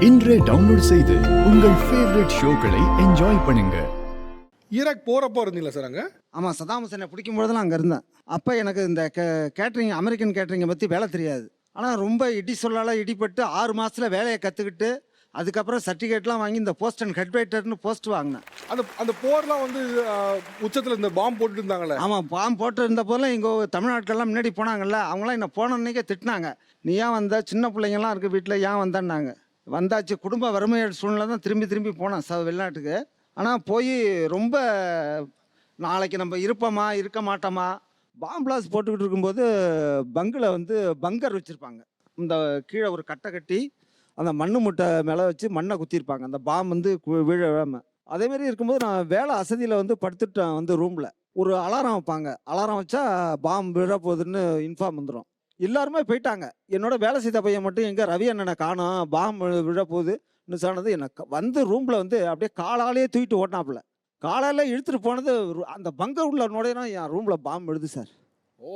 இன்றே டவுன்லோட் செய்து உங்கள் ஃபேவரட் ஷோக்களை என்ஜாய் பண்ணுங்க. ஈராக் போகிறப்போ இருந்தீங்களா சார் அங்கே? ஆமாம், சதாம் ஹுசேனை பிடிக்கும் பொழுதெல்லாம் அங்கே இருந்தேன். அப்போ எனக்கு இந்த கேட்ரிங் அமெரிக்கன் கேட்ரிங்கை பற்றி வேலை தெரியாது. ஆனால் ரொம்ப இடி சொல்லால் இடிப்பட்டு 6 மாதத்தில் வேலையை கற்றுக்கிட்டு அதுக்கப்புறம் சர்டிஃபிகேட்லாம் வாங்கி இந்த போஸ்ட் அண்ட் ஹெட் வெயிட்டர்னு போஸ்ட் வாங்கினேன். அந்த போர்லாம் வந்து உச்சத்தில் இந்த பாம்பு போட்டு இருந்தாங்களே? ஆமாம், பாம்பு போட்டு இருந்த போதெல்லாம் இங்கே தமிழ்நாட்டுக்கெல்லாம் முன்னாடி போனாங்கல்ல, அவங்களாம் என்னை போன அன்றைக்கே திட்டினாங்க. நீ ஏன் வந்த, சின்ன பிள்ளைங்கள்லாம் இருக்குது வீட்டில், ஏன் வந்தேன்னாங்க. வந்தாச்சு, குடும்ப வறுமை சூழ்நிலை தான் திரும்பி போனேன் வெளிநாட்டுக்கு. ஆனால் போய் ரொம்ப நாளைக்கு நம்ம இருப்போமா இருக்க மாட்டோமா. பாம்பிளாஸ் போட்டுக்கிட்டு இருக்கும்போது பங்கில் வந்து பங்கர் வச்சுருப்பாங்க. இந்த கீழே ஒரு கட்டை கட்டி அந்த மண்ணு முட்டை மேலே வச்சு மண்ணை குத்திருப்பாங்க, அந்த பாம்பு வந்து விழாமல். அதேமாரி இருக்கும்போது நான் வேலை அசதியில் வந்து படுத்துட்டேன். வந்து ரூமில் ஒரு அலாரம் வைப்பாங்க, அலாரம் வச்சா பாம்பு விழ போகுதுன்னு இன்ஃபார்ம் வந்துடும். எல்லாருமே போயிட்டாங்க. என்னோட வேலை செய்த பையன் மட்டும் எங்கே ரவி அண்ணனை காணோம், பாம்பு விழ போகுதுன்னு சொன்னது எனக்கு வந்து ரூமில் வந்து அப்படியே காலாலேயே தூக்கிட்டு ஓட்டினாப்புல. காலால் இழுத்துட்டு போனது அந்த பங்கர் உள்ள நுழையினா என் ரூமில் பாம்பு எழுது சார். ஓ,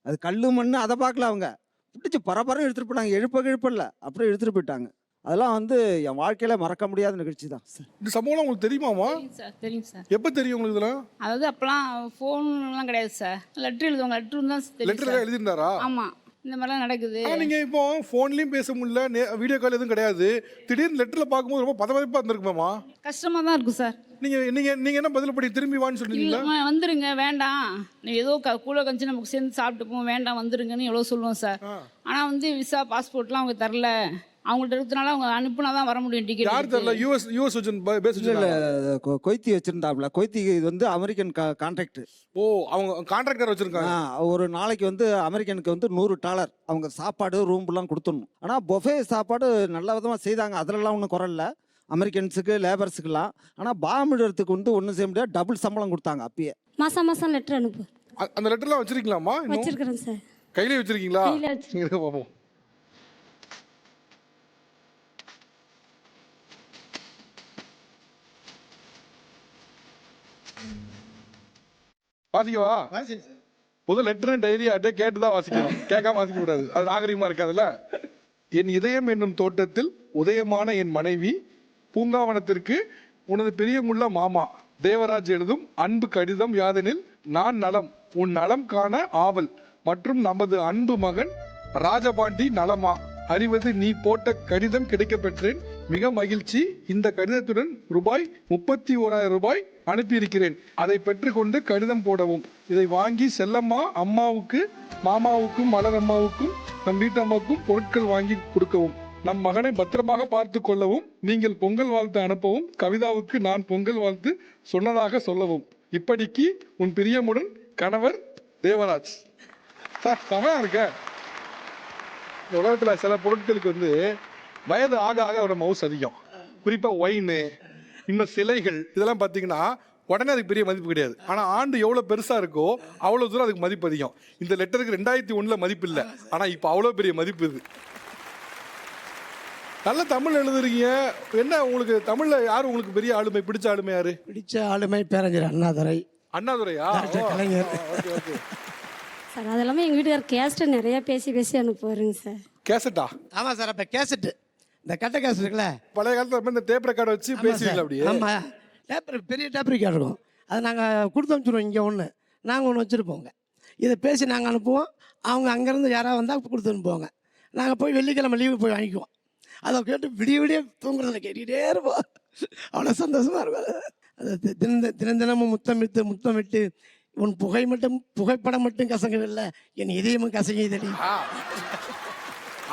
அது கல் மண் அதை பார்க்கல, அவங்க பிடிச்சி பரபரம் எடுத்துகிட்டு போனாங்க. எழுப்பல அப்படியே எடுத்துகிட்டு போயிட்டாங்க. அதெல்லாம் வந்து என் வாழ்க்கையில் மறக்க முடியாத நிகழ்ச்சி தான் சார். இந்த சம்பவம்லாம் உங்களுக்கு தெரியுமாமா? தெரியும் சார். எப்போ தெரியும் உங்களுக்கு இதெல்லாம்? அதாவது அப்போலாம் ஃபோன்லாம் கிடையாது சார். லெட்ரு எழுதுவாங்க, லெட்ரு தான் தெரியும். லெட்டர் எழுதியிருந்தாரா? ஆமாம், இந்த மாதிரிலாம் நடக்குது. நீங்கள் இப்போ ஃபோன்லேயும் பேச முடியல, வீடியோ கால் எதுவும் கிடையாது. திடீர்னு லெட்டரில் பார்க்கும்போது ரொம்ப பதவிப்பாக இருந்திருக்குமாமா? கஷ்டமாக தான் இருக்கும் சார். நீங்கள் என்ன பதில் படி திரும்பி வான்னு சொன்னீங்களா? இல்லை, வந்துருங்க, வேண்டாம், நீ ஏதோ கூட கஞ்சி நமக்கு சேர்ந்து சாப்பிட்டு போவோம், வேண்டாம் வந்துருங்கன்னு எவ்வளோ சொல்லுவோம் சார். ஆனால் வந்து விசா பாஸ்போர்ட்லாம் அவங்க தரல. அவங்கள்ட்ட இருக்கிறதுனால அவங்க அனுப்புனா தான் வர முடியும். டிக்கெட் யார் தரல? யூஎஸ் கொய்த்தி வச்சிருந்தாப்புல. கொய்த்தி இது வந்து அமெரிக்கன் கான்ட்ராக்ட். ஓ, அவங்க கான்ட்ராக்டர் வச்சிருக்காங்க. ஒரு நாளைக்கு வந்து அமெரிக்கனுக்கு வந்து $100 அவங்க சாப்பாடு ரூம்லாம் கொடுத்துடணும். ஆனால் பொஃபே சாப்பாடு நல்ல விதமாக செய்தாங்க, அதிலலாம் ஒன்றும் குறை இல்லை அமெரிக்கன்ஸுக்கு லேபர்ஸுக்கெல்லாம். ஆனால் பாம்பிடுறதுக்கு வந்து ஒன்றும் செய்ய முடியாது, டபுள் சம்பளம் கொடுத்தாங்க அப்பயே. மாதம் லெட்டர் அனுப்பு. அந்த லெட்டர்லாம் வச்சிருக்கீங்களாமா? வச்சிருக்கிறேன் சார். கையிலே வச்சிருக்கீங்களா? பார்ப்போம். வாசிக்கவா? புது லெட்டர் டைரி அட்டை கேட்டு தான் வாசிக்கணும், கேட்காம வாசிக்க கூடாது. அது நாகரிகமா இருக்காதுல்ல. என் இதயம் என்னும் தோட்டத்தில் உதயமான என் மனைவி, பூங்காவனத்திற்கு உனது பிரியமுள்ள மாமா தேவராஜ் எழுதும் அன்பு கடிதம் யாதெனில், நான் நலம், உன் நலம் காண ஆவல், மற்றும் நமது அன்பு மகன் ராஜபாண்டி நலமா அறிவது நீ போட்ட கடிதம் கிடைக்க பெற்றேன், மிக மகிழ்ச்சி. இந்த கடிதத்துடன் ரூபாய் அனுப்பியிருக்கிறேன், அதை பெற்றுக்கொண்டு கடிதம் போடவும். இதை வாங்கி செல்லம்மா அம்மாவுக்கு, மாமாவுக்கும், மலரம்மாவுக்கும், நம் வீட்டம்மாவுக்கும் பொருட்கள் வாங்கி கொடுக்கவும். நம் மகனை பத்திரமாக பார்த்து கொள்ளவும். நீங்கள் பொங்கல் வாழ்த்து அனுப்பவும். கவிதாவுக்கு நான் பொங்கல் வாழ்த்து சொன்னதாக சொல்லவும். இப்படிக்கு உன் பிரியமுடன் கணவர் தேவராஜ். சமயம் இருக்க. இந்த உலகத்தில் சில பொருட்களுக்கு வந்து வயது ஆக ஆக அவரோட மவுஸ் அதிகம். குறிப்பாக ஒயின், இன்னும் சிலைகள், இதெல்லாம் பார்த்தீங்கன்னா உடனே அதுக்கு பெரிய மதிப்பு கிடையாது. ஆனால் ஆண்டு எவ்வளோ பெருசாக இருக்கோ அவ்வளோ தூரம் அதுக்கு மதிப்பு அதிகம். இந்த லெட்டருக்கு 2001 மதிப்பு இல்லை, ஆனால் இப்போ அவ்வளோ பெரிய மதிப்பு இது. நல்ல தமிழ் எழுதுறீங்க. என்ன உங்களுக்கு தமிழில் யார் உங்களுக்கு பெரிய ஆளுமை, பிடிச்ச ஆளுமை யாரு? பிடிச்ச ஆளுமை பேரஞ்சர் அண்ணாதுரை. அண்ணாதுரையா? கலைஞர் சார். அது இல்லாமல் எங்கள் வீட்டுக்கார் கேஸ்ட்டை நிறையா பேசி அனுப்புவாருங்க சார். கேசட்டா? ஆமாம் சார். அப்போ கேசட்டு, இந்த கட்டை கேசட் இருக்குல்ல, பழைய காலத்தில் இந்த டேப் ரெக்கார்டை வச்சு பேசுவீங்களா? அப்படியே? ஆமாம், பெரிய டேப் ரெக்கார்டு இருக்கும். அதை நாங்கள் கொடுத்து அனுப்பிச்சிடுவோம். இங்கே ஒன்று நாங்கள் ஒன்று வச்சுருப்போங்க. இதை பேசி நாங்கள் அனுப்புவோம். அவங்க அங்கேருந்து யாராவது வந்தால் கொடுத்து அனுப்புவாங்க. நாங்கள் போய் வெள்ளிக்கிழமை லீவு போய் வாங்கிக்குவோம். அதை கேட்டு விடிய தூங்குறதில் கேட்டுக்கிட்டே இருப்போம். அவ்வளோ சந்தோஷமாக இருக்கும். அது தினமும் முத்தமிட்டு உன் புகைப்படம் மட்டும் கசங்கவில்லை, என் இதயமும் கசங்கியதடி.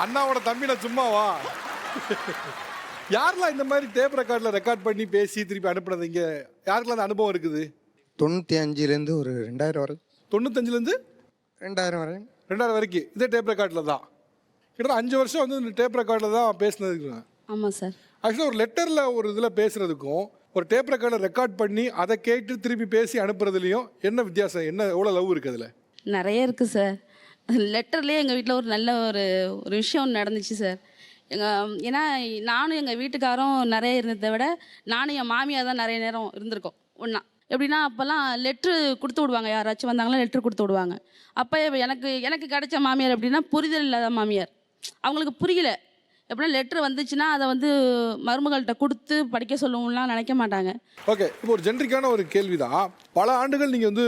அண்ணாவோட தம்பின சும்மாவா? யாரெல்லாம் இந்த மாதிரி டேப் ரெக்கார்ட் பண்ணி பேசி திருப்பி அனுப்புனது? இங்கே யாருக்கெல்லாம் அந்த அனுபவம் இருக்குது? 95லேருந்து ஒரு 2000 வரை. 95லேருந்து 2000 வரை. 2000 வரைக்கும் இதே டேப் ரெக்கார்டில் தான். கிட்டத்தட்ட 5 வருஷம் வந்து இந்த டேப் ரெக்கார்டில் தான் பேசுனதுக்கு. ஆமாம் சார். ஆக்சுவலாக ஒரு லெட்டரில் ஒரு இதில் பேசுகிறதுக்கும் ஒரு டேப் ரெக்கார்ட் பண்ணி அதை கேட்டு திருப்பி பேசி அனுப்புறதுலையும் என்ன வித்தியாசம்? என்ன எவ்வளோ லவ் இருக்குது அதில்? நிறைய இருக்குது சார். லெட்டர்லேயே எங்கள் வீட்டில் ஒரு நல்ல ஒரு விஷயம் நடந்துச்சு சார். ஏன்னா நானும் எங்கள் வீட்டுக்காரும் நிறைய இருந்ததை விட நானும் என் மாமியார் தான் நிறைய நேரம் இருந்திருக்கோம் ஒன்றா. எப்படின்னா அப்போல்லாம் லெட்ரு கொடுத்து விடுவாங்க, யாராச்சும் வந்தாங்கன்னா லெட்ரு கொடுத்து விடுவாங்க. அப்போ எனக்கு கிடைச்ச மாமியார் எப்படின்னா புரிதல் இல்லாத மாமியார். அவங்களுக்கு புரியல, எப்படின்னா லெட்ரு வந்துச்சுன்னா அதை வந்து மருமகள்கிட்ட கொடுத்து படிக்க சொல்லணும்லாம் நினைக்க மாட்டாங்க. ஓகே, இப்போ ஒரு ஜென்ரிக்கான ஒரு கேள்வி தான். பல ஆண்டுகள் நீங்கள் வந்து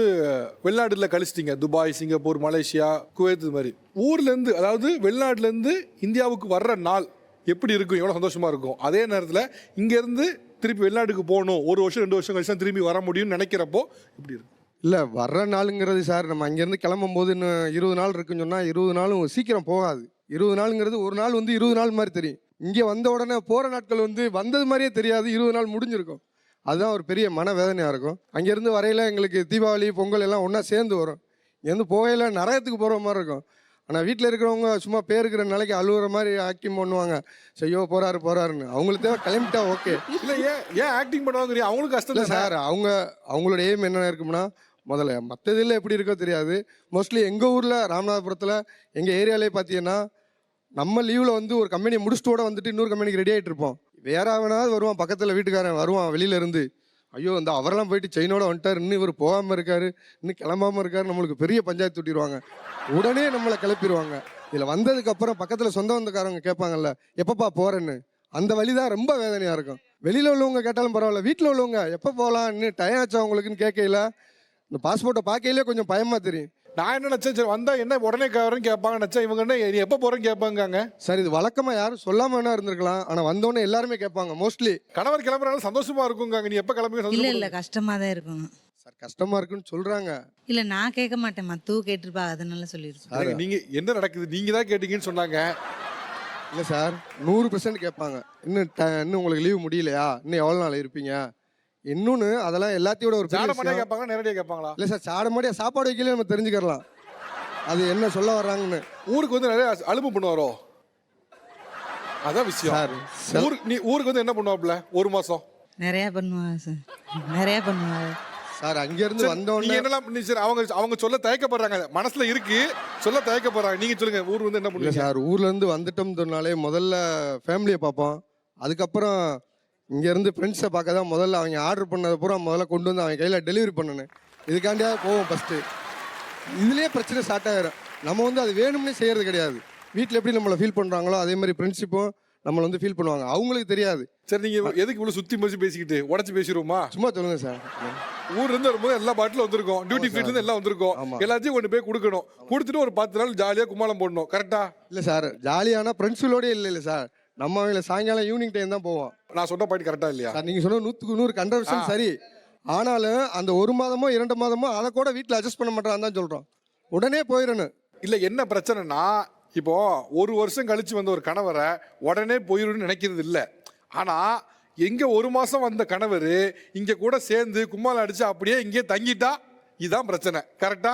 வெளிநாட்டில் கழிச்சிட்டீங்க, துபாய், சிங்கப்பூர், மலேசியா, குவைத், இது மாதிரி. ஊர்லேருந்து, அதாவது வெளிநாட்டிலேருந்து இந்தியாவுக்கு வர்ற நாள் எப்படி இருக்கும், எவ்வளோ சந்தோஷமாக இருக்கும். அதே நேரத்தில் இங்கேருந்து திருப்பி வெளிநாட்டுக்கு போகணும், 1 வருஷம் 2 வருஷம் கழிச்சு தான் திரும்பி வர முடியும்னு நினைக்கிறப்போ எப்படி இருக்கும்? இல்லை, வர்ற நாளுங்கிறது சார், நம்ம அங்கேருந்து கிளம்பும்போது இன்னும் 20 நாள் இருக்குன்னு சொன்னால் 20 நாளும் சீக்கிரம் போகாது. 20 நாளுங்கிறது ஒரு நாள் வந்து 20 நாள் மாதிரி தெரியும். இங்கே வந்த உடனே போகிற நாட்கள் வந்து வந்தது மாதிரியே தெரியாது, 20 நாள் முடிஞ்சிருக்கும். அதுதான் ஒரு பெரிய மனவேதனையாக இருக்கும். அங்கேருந்து வரையில் எங்களுக்கு தீபாவளி, பொங்கல் எல்லாம் ஒன்றா சேர்ந்து வரும். இங்கேருந்து போகையில் நரகத்துக்கு போகிற மாதிரி இருக்கும். ஆனால் வீட்டில் இருக்கிறவங்க சும்மா பேருக்கிற நிலைக்கு அழுகுற மாதிரி ஆக்டிங் பண்ணுவாங்க. செய்யோ போகிறாருன்னு. அவங்களுக்கு தேவை கிளம்பிட்டா ஓகே. இல்லை, ஏன் ஆக்டிங் பண்ணுவாங்க? அவங்களுக்கு கஷ்டம் இல்லை சார், அவங்களோட எய்ம் என்ன இருக்கும்னா, முதல்ல மற்றதில் எப்படி இருக்கோ தெரியாது, மோஸ்ட்லி எங்கள் ஊரில் ராமநாதபுரத்தில் எங்கள் ஏரியாலே பார்த்தீங்கன்னா, நம்ம லீவில் வந்து ஒரு கம்பெனி முடிச்சுட்டோட வந்துட்டு இன்னொரு கம்பெனிக்கு ரெடி ஆகிட்டு இருப்போம். வேற வேணாவது வருவான், பக்கத்தில் வீட்டுக்காரன் வருவான் வெளியிலேருந்து, ஐயோ இந்த அவரெல்லாம் போயிட்டு செயினோட வந்துட்டார், இன்னும் இவர் போகாமல் இருக்காரு, இன்னும் கிளம்பாமல் இருக்காரு, நம்மளுக்கு பெரிய பஞ்சாயத்து ஊட்டிடுவாங்க. உடனே நம்மளை கிளப்பிடுவாங்க. இதில் வந்ததுக்கப்புறம் பக்கத்தில் சொந்த வந்தக்காரங்க கேட்பாங்கல்ல, எப்பப்பா போகிறேன்னு, அந்த வழி தான் ரொம்ப வேதனையாக இருக்கும். வெளியில் உள்ளவங்க கேட்டாலும் பரவாயில்ல, வீட்டில் உள்ளவங்க எப்போ போகலாம், இன்னும் டயம் ஆச்சா அவங்களுக்குன்னு கேட்கல, இந்த பாஸ்போர்ட்டை பார்க்கையிலே கொஞ்சம் பயமாக தெரியும். நான் என்ன நினச்சேன், சரி வந்தால் என்ன உடனே வரேன்னு கேட்பாங்க நினச்சேன். இவங்க என்ன நீ எப்போ போகிறேன்னு கேட்பாங்க. சார், இது வழக்கமாக யாரும் சொல்லாமல் வேணா இருந்திருக்கலாம், ஆனால் வந்தோடனே எல்லாருமே கேட்பாங்க. மோஸ்ட்லி கணவர் கிளம்புறாலும் சந்தோஷமா இருக்குங்க, நீ எப்போ கிளம்புங்க? இல்ல கஷ்டமா தான் இருக்கும் சார், கஷ்டமாக இருக்குன்னு சொல்கிறாங்க. இல்ல நான் கேட்க மாட்டேன், மத்தூ கேட்டிருப்பா, அதனால சொல்லியிருக்கேன். நீங்க என்ன நடக்குது, நீங்க தான் கேட்டீங்கன்னு சொன்னாங்க. இல்லை சார், 100% கேட்பாங்க. இன்னும் உங்களுக்கு லீவு முடியலையா, இன்னும் எவ்வளோ நாள் இருப்பீங்க, இன்னொன்று அதெல்லாம் எல்லாத்தையோட ஒரு சாடமாடியா கேட்பாங்க, நேரடியாக கேட்பாங்களா? இல்லை சார், சாடமாடியா சாப்பாடு வைக்கல நம்ம தெரிஞ்சுக்கலாம் அது என்ன சொல்ல வர்றாங்கன்னு. ஊருக்கு வந்து நிறைய அலுப்பு பண்ணுவாரோ, அதான் விஷயம் சார். ஊருக்கு வந்து என்ன பண்ணுவாப்ல 1 மாசம்? நிறைய பண்ணுவாங்க சார், நிறைய பண்ணுவாங்க சார். அங்கேருந்து வந்தோடனே என்னெல்லாம் சரி, அவங்க சொல்ல தயக்கப்படுறாங்க, மனசுல இருக்கு, சொல்ல தயக்கப்படுறாங்க. நீங்க சொல்லுங்க, ஊர் வந்து என்ன இல்லை பண்ணுவீங்க? சார், ஊர்லேருந்து வந்துட்டோம்னாலே முதல்ல ஃபேமிலியை பார்ப்போம். அதுக்கப்புறம் இங்கேருந்து ஃப்ரெண்ட்ஸை பார்க்க தான் முதல்ல அவங்க ஆர்டர் பண்ணதை பூரா முதல்ல கொண்டு வந்து அவங்க கையில் டெலிவரி பண்ணணும். இதுக்காண்டியாக போவோம் ஃபஸ்ட்டு. இதுலேயே பிரச்சனை ஸ்டார்ட் ஆகிடும். நம்ம வந்து அது வேணும்னே செய்கிறது கிடையாது. வீட்டில் எப்படி நம்மளை ஃபீல் பண்ணுறாங்களோ அதே மாதிரி ஃப்ரெண்ட்ஷிப்பும் நம்மளை வந்து ஃபீல் பண்ணுவாங்க, அவங்களுக்கு தெரியாது. சரி, நீங்க எதுக்கு இவ்வளவு சுத்தி மதிச்சு பேசிக்கிட்டு உடச்சு பேசிடுவோமா? சும்மா சொல்லுங்கள் சார். ஊர்ல இருந்து வரும்போது எல்லா பாட்டிலும் வந்திருக்கோம், டியூட்டி ஃப்ரீல இருந்து எல்லாம் வந்திருக்கோம், எல்லாத்தையும் கொண்டு போய் கொடுக்கணும். கொடுத்துட்டு ஒரு 10 நாள் ஜாலியா கும்மாளம் போடணும், கரெக்டா? இல்லை சார், ஜாலியான ஃப்ரெண்ட்ஸுகளோடய இல்லை சார், நம்ம அவங்கள சாயங்காலம் ஈவினிங் டைம் தான் போவோம். நான் சொன்ன பாயிண்ட் கரெக்டா இல்லையா சார்? நீங்கள் சொன்ன 100க்கு 100 100% சரி. ஆனாலும் அந்த 1 மாதமோ 2 மாதமோ அதை கூட வீட்டில் அட்ஜஸ்ட் பண்ண மாட்டான்னு தான் சொல்கிறோம். உடனே போயிடணும். இல்ல, என்ன பிரச்சனைனா, இப்போ 1 வருஷம் கழிச்சு வந்த ஒரு கணவரை உடனே போயிடுன்னு நினைக்கிறது இல்லை. ஆனா எங்க 1 மாசம் வந்த கணவர் இங்க கூட சேர்ந்து கும்மாளம் அடிச்சு அப்படியே இங்கே தங்கிட்டா, இதுதான் பிரச்சனை, கரெக்டா?